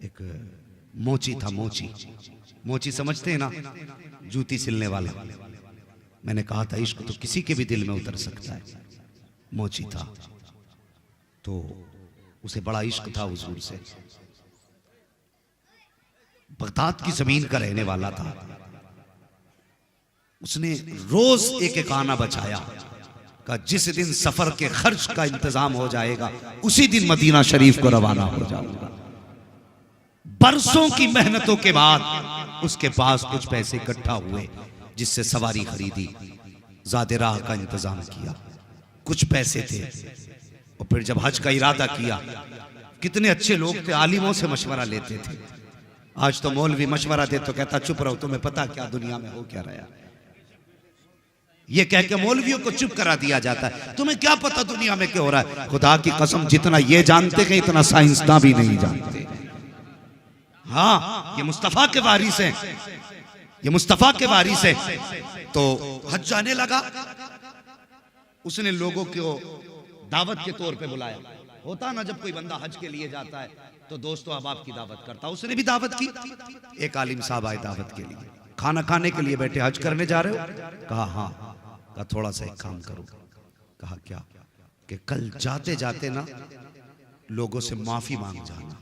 एक मोची था, मोची। मोची समझते हैं ना, जूती सिलने वाला। मैंने कहा था इश्क तो किसी के भी दिल में उतर सकता है। मोची था तो उसे बड़ा इश्क था हुजूर से। बगदाद की जमीन का रहने वाला था। उसने रोज एक एक आना बचाया का जिस दिन सफर के खर्च का इंतजाम हो जाएगा उसी दिन मदीना शरीफ को रवाना हो जाऊंगा। बरसों की मेहनतों के बाद उसके पास कुछ पैसे इकट्ठा हुए जिससे सवारी खरीदी, ज़ादे राह का इंतजाम किया, कुछ पैसे थे। और फिर जब हज का इरादा किया, कितने अच्छे लोग थे, आलिमों से मशवरा लेते थे। आज तो मौलवी मशवरा दे तो कहता चुप रहो, तुम्हें पता क्या दुनिया में हो क्या रहा। ये कह के मौलवियों को चुप करा दिया जाता है, तुम्हें क्या पता दुनिया में क्या हो रहा है। खुदा की कसम जितना ये जानते हैं इतना साइंसदान भी नहीं जानते। हाँ, ये मुस्तफा के वारिस हैं, ये मुस्तफा के वारिस हैं। तो हज जाने लगा, उसने लोगों को दावत के तौर पे बुलाया। होता ना जब कोई बंदा हज के लिए जाता है तो दोस्तों अहबाब की दावत करता, उसने भी दावत की। एक आलिम साहब आए दावत के लिए, खाना खाने के लिए बैठे। हज करने जा रहे हो? कहा हाँ। कहा थोड़ा सा एक काम करो। कहा क्या? कि कल जाते जाते ना लोगों से माफी मांग जाना।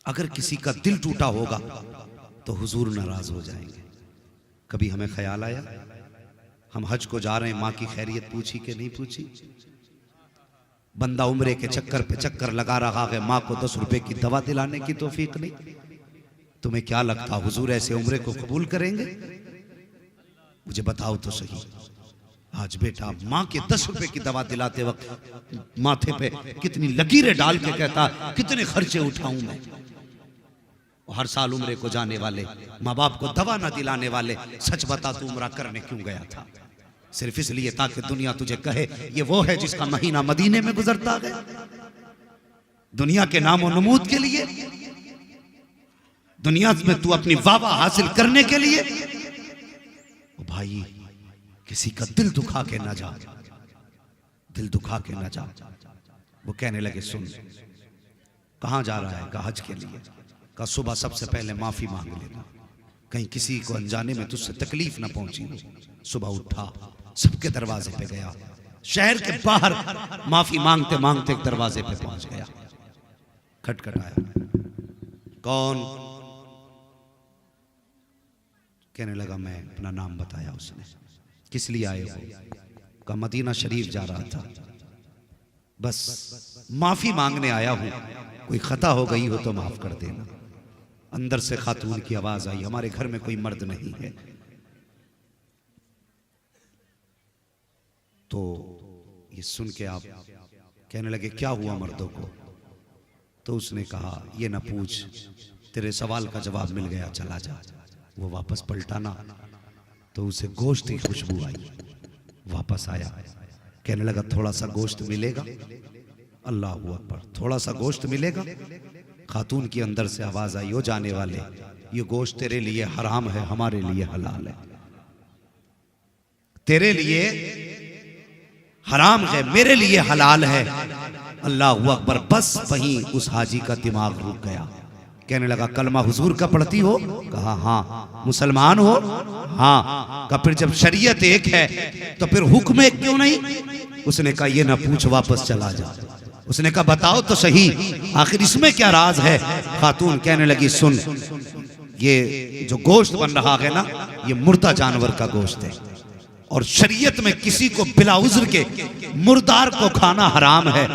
अगर किसी का दिल टूटा होगा तो हुजूर नाराज हो जाएंगे। कभी हमें ख्याल आया हम हज को जा रहे हैं, माँ की खैरियत पूछी कि नहीं पूछी? बंदा उम्रे के चक्कर पे चक्कर लगा रहा है, माँ को 10 रुपए की दवा दिलाने की तौफीक नहीं। तुम्हें क्या लगता हुजूर ऐसे उम्रे को कबूल करेंगे? मुझे बताओ तो सही। आज बेटा माँ के 10 रुपए की दवा दिलाते वक्त माथे पे कितनी लकीरें डाल के कहता कितने खर्चे उठाऊं मैं। हर साल उम्रे को जाने वाले, माँ बाप को दवा न दिलाने वाले, सच बता तू उम्रा करने क्यों गया था? सिर्फ इसलिए ताकि दुनिया तुझे कहे ये वो है जिसका महीना मदीने में गुजरता है। दुनिया के नामो नमूद के लिए, दुनिया में तू अपनी वाह हासिल करने के लिए। ओ भाई, किसी का दिल दुखा के ना जा, दिल दुखा के ना जा। वो कहने लगे सुन, कहां जा रहा है? कहा हज के लिए। कहा सुबह सबसे पहले माफी मांग लेना, कहीं किसी को अनजाने में तुझसे तकलीफ ना पहुंची हो। सुबह उठा, सबके दरवाजे पे गया, शहर के बाहर माफी मांगते मांगते एक दरवाजे पे पहुंच गया। खटखटाया, कौन? कहने लगा मैं। अपना नाम बताया उसने। किस लिए आए हो? कहा मदीना शरीफ जा रहा था, बस माफी मांगने आया हूं, कोई खता हो गई हो तो माफ कर देना। अंदर से खातून की आवाज आई, हमारे घर में कोई मर्द नहीं है। तो ये सुन के आप कहने लगे क्या हुआ मर्दों को? तो उसने कहा ये ना पूछ, तेरे सवाल का जवाब मिल गया, चला जा। वो वापस पलटा ना तो उसे गोश्त की खुशबू आई। वापस आया, कहने लगा थोड़ा सा गोश्त मिलेगा? अल्लाह अकबर, थोड़ा सा गोश्त मिलेगा? खातून की अंदर से आवाज आई, हो जाने वाले, ये गोश्त तेरे लिए हराम है, हमारे लिए हलाल है। तेरे लिए हराम है, मेरे लिए हलाल है। अल्लाह अकबर। बस वहीं उस हाजी का दिमाग रुक गया। कहने लगा कलमा हुजूर का पढ़ती हो? कहा हाँ। मुसलमान हो? हाँ। कहा फिर जब शरीयत एक है तो फिर हुक्म एक क्यों नहीं? उसने कहा ये ना पूछ, वापस चला जा। उसने कहा बताओ तो सही, आखिर इसमें क्या राज है? खातून कहने लगी सुन, ये जो गोश्त बन रहा है ना, ये मुर्दा जानवर का गोश्त है और शरीयत में किसी को बिला उज़्र के मुर्दार को खाना हराम है,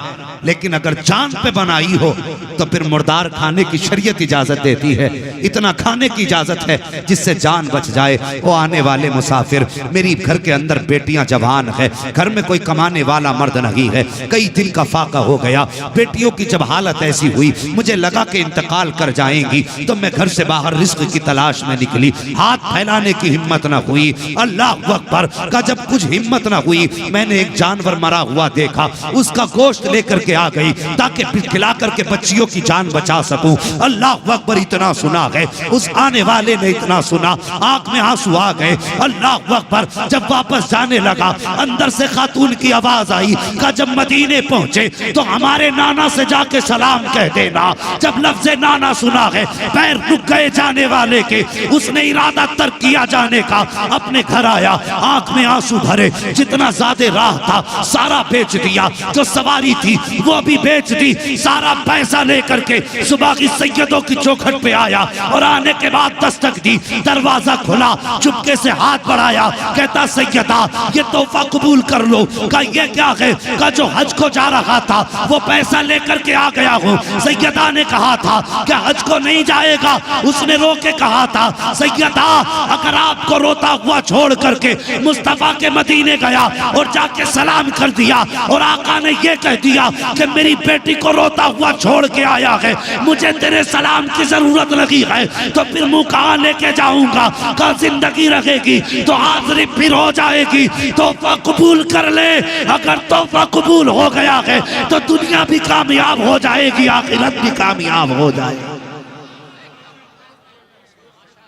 लेकिन अगर जान पे बनाई हो तो फिर मुर्दार खाने की शरीयत इजाजत देती है। इतना खाने की इजाजत है जिससे जान बच जाए। वो आने वाले मुसाफिर, मेरी घर के अंदर बेटियां जवान है, घर में कोई कमाने वाला मर्द नहीं है, कई दिन का फाका हो गया। बेटियों की जब हालत ऐसी हुई, मुझे लगा कि इंतकाल कर जाएंगी, तो मैं घर से बाहर रिस्क की तलाश में निकली। हाथ फैलाने की हिम्मत न हुई। अल्लाह अकबर, का जब कुछ हिम्मत ना हुई, मैंने एक जानवर मरा हुआ देखा, उसका गोश्त लेकर के आ गई ताकि खिला करके बच्चियों की जान बचा सकूं। अल्लाह अकबर, इतना सुना गए, उस आने वाले ने इतना सुना, आंख में आंसू आ गए। अल्लाह अकबर, जब वापस जाने लगा, अंदर से खातून की आवाज आई, का जब मदीने पहुंचे तो हमारे नाना से जाके सलाम कह देना। जब लफ्ज़ नाना सुना है, पैर रुक गए जाने वाले के। उसने इरादा तर्क किया जाने का, अपने घर आया, आंख में आंसू भरे, जितना ज्यादा राह था सारा बेच दिया, जो सवारी थी वो भी बेच दी, सारा पैसा लेकर के सुबह की सैयदों की चौखट पे आया और आने के बाद दस्तक दी, दरवाजा खुला, चुपके से हाथ बढ़ाया, कहता सैयदा ये तोहफा कबूल कर लो। का ये क्या है? का जो हज को जा रहा था वो पैसा लेकर के आ गया हूँ। सैयदा ने कहा था क्या हज को नहीं जाएगा? उसने रो के कहा था सैयदा अगर आपको रोता हुआ छोड़ करके मुस्तफा के मदीने गया और जाके सलाम कर दिया और आका ने ये कह दिया कि मेरी बेटी को रोता हुआ छोड़ के आया है, मुझे तेरे सलाम की जरूरत लगी है, तो फिर मुंह कहाँ लेके जाऊंगा? का जिंदगी रहेगी तो हाजिरी फिर हो जाएगी। तोहफा कबूल कर ले, अगर तोहफा कबूल हो गया है तो दुनिया भी कामयाब हो जाएगी, आखिरत भी कामयाब हो जाएगी।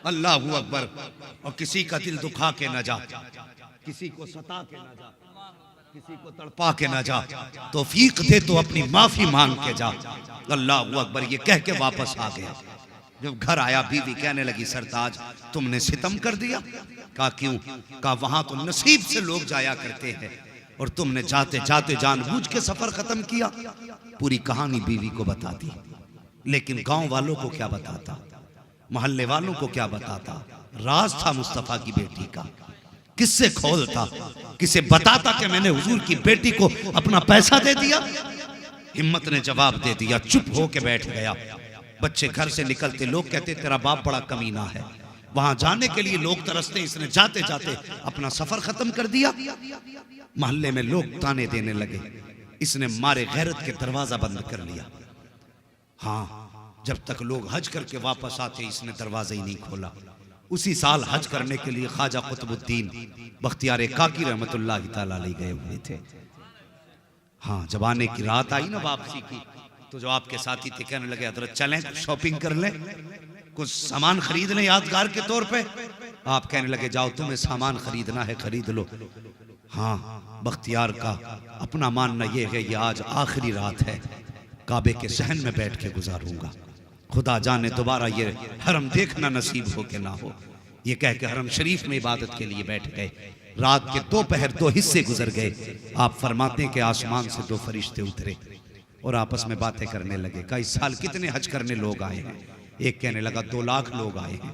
अल्लाह अकबर। और किसी का दिल दुखा के न जा, किसी को सता के न जा, किसी को तड़पा के न जा, तौफीक दे तो अपनी माफी मांग के जा। अल्लाह अकबर, ये कह के वापस आ गया। जब घर आया बीवी कहने लगी सरताज तुमने सितम कर दिया। कहा क्यों? कहा वहां तो नसीब से लोग जाया करते हैं और तुमने जाते जाते जानबूझ के सफर खत्म किया। पूरी कहानी बीवी को बता दी, लेकिन गांव वालों को क्या बताता, मोहल्ले वालों को क्या बताता? राज था मुस्तफा की बेटी का, किससे खोलता, किसे बताता कि मैंने हुजूर की बेटी को अपना पैसा दे दिया? हिम्मत ने जवाब दे दिया, चुप हो के बैठ गया। बच्चे घर से निकलते, लोग कहते तेरा बाप बड़ा कमीना है। वहां जाने के लिए लोग तरसते, इसने जाते जाते अपना सफर खत्म कर दिया। मोहल्ले में लोग ताने देने लगे, इसने मारे गैरत के दरवाजा बंद कर लिया। हाँ, जब तक लोग हज करके वापस आते इसने दरवाजा ही नहीं खोला। उसी साल हज करने के लिए ख्वाजा कुतुबुद्दीन बख्तियार काकी रहमतुल्लाह तआला अलैह गए हुए थे। हाँ, जब आने की रात आई ना वापसी की, तो जो आपके साथी थे कहने लगे हजरत चलें शॉपिंग कर लें, कुछ सामान खरीद लें यादगार के तौर पे। आप कहने लगे जाओ, तुम्हें सामान खरीदना है खरीद लो। हाँ, बख्तियार का अपना मानना यह है ये आज आखिरी रात है, काबे के सहन में बैठ के गुजारूंगा, खुदा जाने दोबारा ये हरम देखना नसीब हो के ना हो। ये कह के हरम शरीफ में इबादत के लिए बैठ गए। रात के दोपहर 2 हिस्से गुजर गए। आप फरमाते हैं कि आसमान से 2 फरिश्ते उतरे और आपस में बातें करने लगे। का इस साल कितने हज करने लोग आए हैं? एक कहने लगा 2 लाख लोग आए हैं।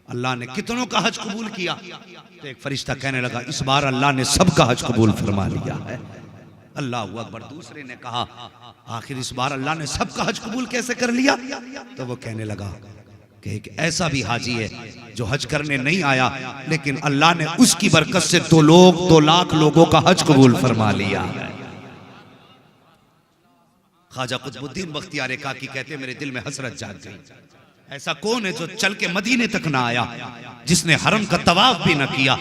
अल्लाह ने कितनों का हज कबूल किया? तो एक फरिश्ता कहने लगा इस बार अल्लाह ने सबका हज कबूल फरमा लिया है। अल्लाह अकबर। दूसरे ने कहा आखिर इस बार अल्लाह ने सबका हज कबूल कैसे कर लिया? तो वो कहने लगा कि एक ऐसा भी हाजी है जो हज करने नहीं आया, लेकिन अल्लाह ने उसकी बरकत से 2 लाख लोगों का हज कबूल फरमा लिया। ख्वाजा कुतुबुद्दीन बख्तियार काकी कहते मेरे दिल में हसरत जाग गई। ऐसा कौन है जो चल के मदीने तक ना आया, जिसने हरम का तवाफ भी न किया,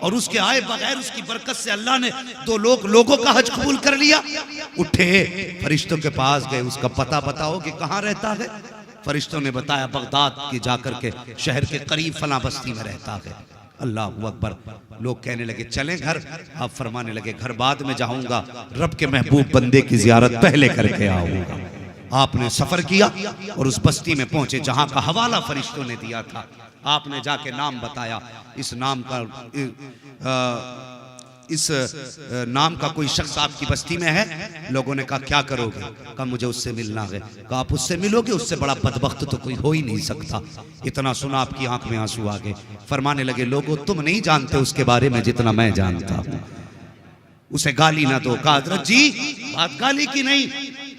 और उसके आए बगैर उसकी बरकत से अल्लाह ने 2 लोगों का हज कबूल कर लिया। उठे फरिश्तों के पास गए, उसका पता बताओ कि कहाँ रहता है? फरिश्तों ने बताया बगदाद के जाकर के शहर के करीब फला बस्ती में रहता है। अल्लाह अकबर। लोग कहने लगे चलें घर। आप फरमाने लगे घर बाद में जाऊंगा, रब के महबूब बंदे की जियारत पहले करके आऊंगा। आपने सफर किया और उस बस्ती में पहुंचे जहां का हवाला फरिश्तों ने दिया था। आपने जाके नाम बताया, इस नाम का कोई शख्स आपकी बस्ती में है। लोगों ने कहा क्या करोगे? कहा मुझे उससे मिलना है। कहा आप उससे मिलोगे? उससे बड़ा बदबख्त तो कोई हो ही नहीं सकता। इतना सुना आपकी आंख में आंसू आ गए। फरमाने लगे लोगों तुम नहीं जानते उसके बारे में जितना मैं जानता हूं। उसे गाली ना दो। कहा हजरत जी बात गाली की नहीं,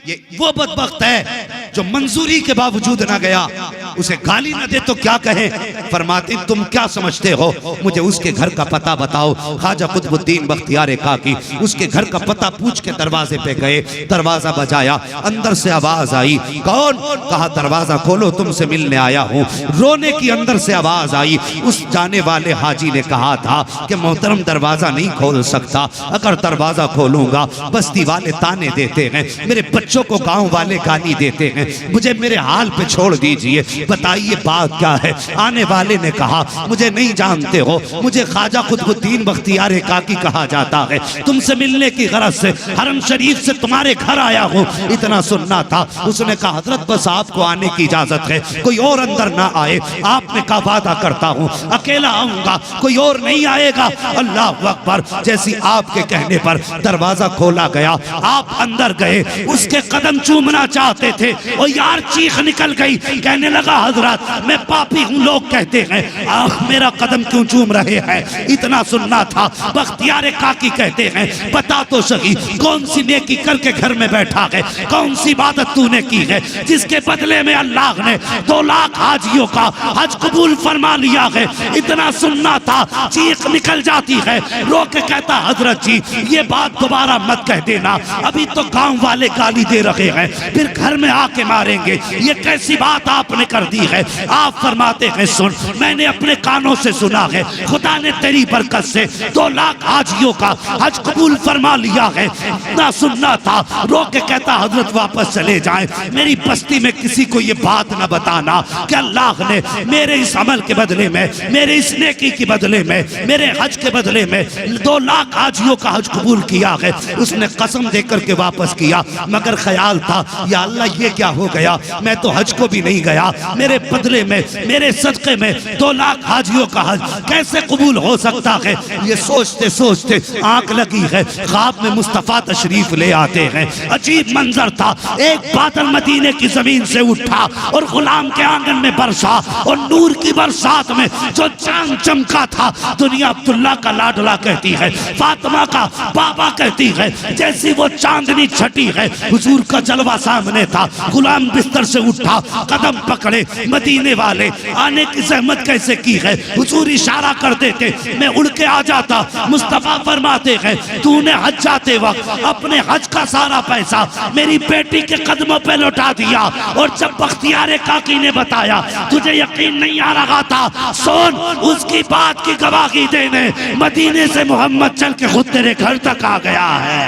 ये वो बदबख्त है जो मंजूरी के बावजूद ना गया, उसे गाली न दे तो क्या कहे। फरमाती तुम क्या समझते हो, मुझे उसके घर का पता बताओ। ख्वाजा कुतुबुद्दीन बख्तियार काकी उसके घर का पता पूछ के दरवाजे पे गए। दरवाजा बजाया, अंदर से आवाज आई। कौन? कहा दरवाजा खोलो, तुमसे मिलने आया हूँ। रोने की अंदर से आवाज आई। उस जाने वाले हाजी ने कहा था कि मोहतरम दरवाजा नहीं खोल सकता, अगर दरवाजा खोलूंगा बस्ती वाले ताने देते हैं, मेरे बच्चों को गांव वाले गाली देते हैं, मुझे मेरे हाल पे छोड़ दीजिए, बताइए बात क्या है। आने वाले ने कहा मुझे नहीं जानते हो, मुझे ख्वाजा कुतुबुद्दीन बख्तियार काकी कहा जाता है, तुमसे मिलने की गरज से हरम शरीफ से तुम्हारे घर आया हूँ, इतना सुनना था। उसने कहा हजरत बस आपको आने की इजाजत है, कोई और अंदर ना आए। आपने कहा वादा करता हूँ अकेला आऊंगा, कोई और नहीं आएगा। अल्लाह अकबर। जैसी आपके कहने पर दरवाजा खोला गया, आप अंदर गए, उसके कदम चूमना चाहते थे, और यार चीख निकल गई, कहने लगा हजरत मैं पापी हूँ, लोग कहते हैं आप मेरा कदम क्यों चूम रहे हैं, इतना सुनना था। बख्तियार काकी कहते हैं बता तो सही कौन सी नेकी करके घर में बैठा है, कौन सी इबादत तूने की है जिसके बदले में अल्लाह ने 2 लाख हाजियों का हज कबूल फरमा लिया है। इतना सुनना था, चीख निकल जाती है, रो के कहता हजरत जी ये बात दोबारा मत कह देना, अभी तो गांव वाले गाली दे रहे हैं, फिर घर में आके मारेंगे, ये कैसी बात आपने कर दी है। आप फरमाते हैं सुन, मैंने अपने कानों से सुना है, खुदा ने तेरी बरकत से 2 लाख हाजियों का हज कबूल फरमा लिया है। ना सुनना था, रो के कहता हजरत वापस चले जाएं, मेरी बस्ती में किसी को ये बात ना बताना कि अल्लाह ने मेरे इस अमल के बदले में, मेरे इस नेकी के बदले में, मेरे हज के बदले में 2 लाख हाजियों का हज कबूल किया है। उसने कसम देकर के वापस किया, मगर ख्याल था या अल्लाह ये क्या हो गया, मैं तो हज को भी नहीं गया, मेरे बदले में, मेरे सदक़े में 2 लाख हाजियों का हज कैसे कबूल हो सकता है। ये सोचते सोचते आंख लगी है, ख्वाब में मुस्तफ़ा तशरीफ ले आते हैं। अजीब मंजर था, एक बादल मदीने की जमीन से उठा और गुलाम के आंगन में बरसा, और नूर की बरसात में जो चांद चमका था, दुनिया अब्दुल्ला का लाडला कहती है, फातिमा का बाबा कहती है, जैसी वो चांदनी छटी है, हुजूर का जलवा सामने था। गुलाम बिस्तर से उठा, कदम पकड़े, मदीने वाले आने की जहमत कैसे की है, हुजूर इशारा कर देते, मैं उड़ के आ जाता। मुस्तफा फरमाते हैं तूने हज जाते वक्त अपने हज का सारा पैसा मेरी बेटी के कदमों पे लौटा दिया, और जब बख्तियार काकी ने बताया तुझे यकीन नहीं आ रहा था, सुन उसकी बात की गवाही देने मदीने से मोहम्मद चल के खुद तेरे घर तक आ गया है।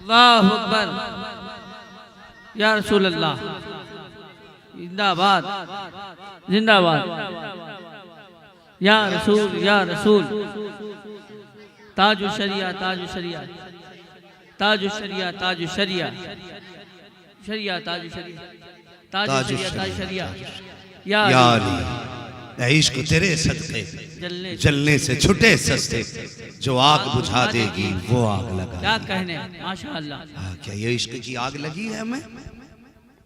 अल्लाहु अकबर, या रसूल अल्लाह, जिंदाबाद जिंदाबाद, या रसूल या रसूल, ताजु शरिया ताजु शरिया ताजु शरिया ताजु शरिया शरिया ताजु शरिया ताजु शरिया ताजु शरिया, या इश्क तेरे सदके जलने से छुटे सस्ते, जो आग बुझा देगी वो आग लगा। क्या कहने, माशाअल्लाह। क्या ये इश्क की आग लगी है हमें?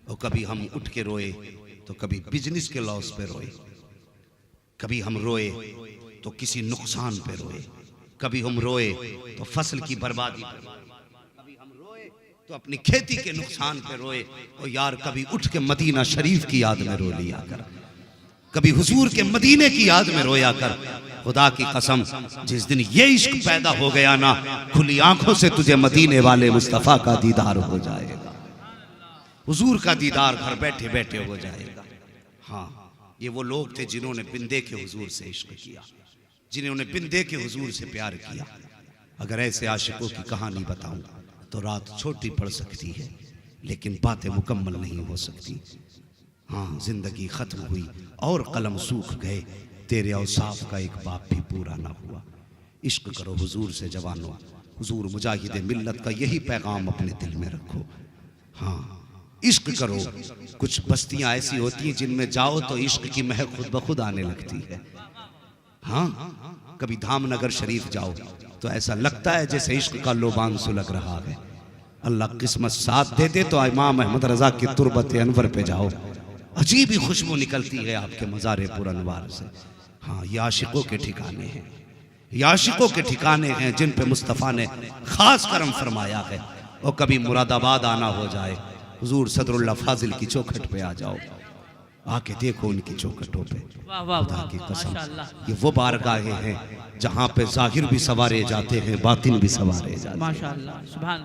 और कभी हम उठ के रोए तो कभी बिजनेस के लॉस पे रोए, कभी हम रोए तो किसी नुकसान पे रोए, कभी हम रोए तो फसल की बर्बादी पे, कभी हम रोए तो अपनी खेती के नुकसान पे रोए। और यार कभी उठ के मदीना शरीफ की याद में रो लिया कर, कभी हुजूर के मदीने की याद में रोया कर। खुदा की कसम जिस दिन ये इश्क पैदा हो गया ना, खुली आंखों से तुझे मदीने वाले मुस्तफ़ा का दीदार हो जाएगा, हुजूर का दीदार घर बैठे बैठे हो जाएगा। हाँ, ये वो लोग थे जिन्होंने बिन देखे हुजूर से इश्क किया, जिन्होंने बिन देखे हुजूर से प्यार किया। अगर ऐसे आशिकों की कहानी बताऊं तो रात छोटी पड़ सकती है, लेकिन बातें मुकम्मल नहीं हो सकती। हाँ, जिंदगी खत्म हुई और कलम सूख गए, तेरे औसाफ का एक बाप भी पूरा ना हुआ। इश्क करो हुजूर से जवानों, हुजूर मुजाहिद मिल्लत का यही पैगाम अपने दिल में रखो। हाँ, इश्क करो। कुछ बस्तियां ऐसी होती हैं जिनमें जाओ तो इश्क की महक खुद ब खुद आने लगती है। हाँ, कभी धामनगर शरीफ जाओ तो ऐसा लगता है जैसे इश्क का लोबान सुलग रहा है। अल्लाह किस्मत साथ दे दे तो इमाम अहमद रजा की तुरबत अनवर पे जाओ, अजीब ही खुशबू निकलती है आपके मज़ारे पुरअनवार से। हाँ, ये आशिकों के ठिकाने हैं, ये आशिकों के ठिकाने हैं जिन पे मुस्तफ़ा ने खास करम फरमाया है। और कभी मुरादाबाद आना हो जाए, हुजूर सदरुल्लाह फाजिल की चौखट पे आ जाओ, आके देखो उनकी चौखटों पे। वाह वाह खुदा वाह की कसम, माशाअल्लाह ये वो बारगाहें हैं जहाँ पे जाहिर भी सवारे जाते हैं, बातिन भी सवारे जाते हैं। माशाअल्लाह सुभान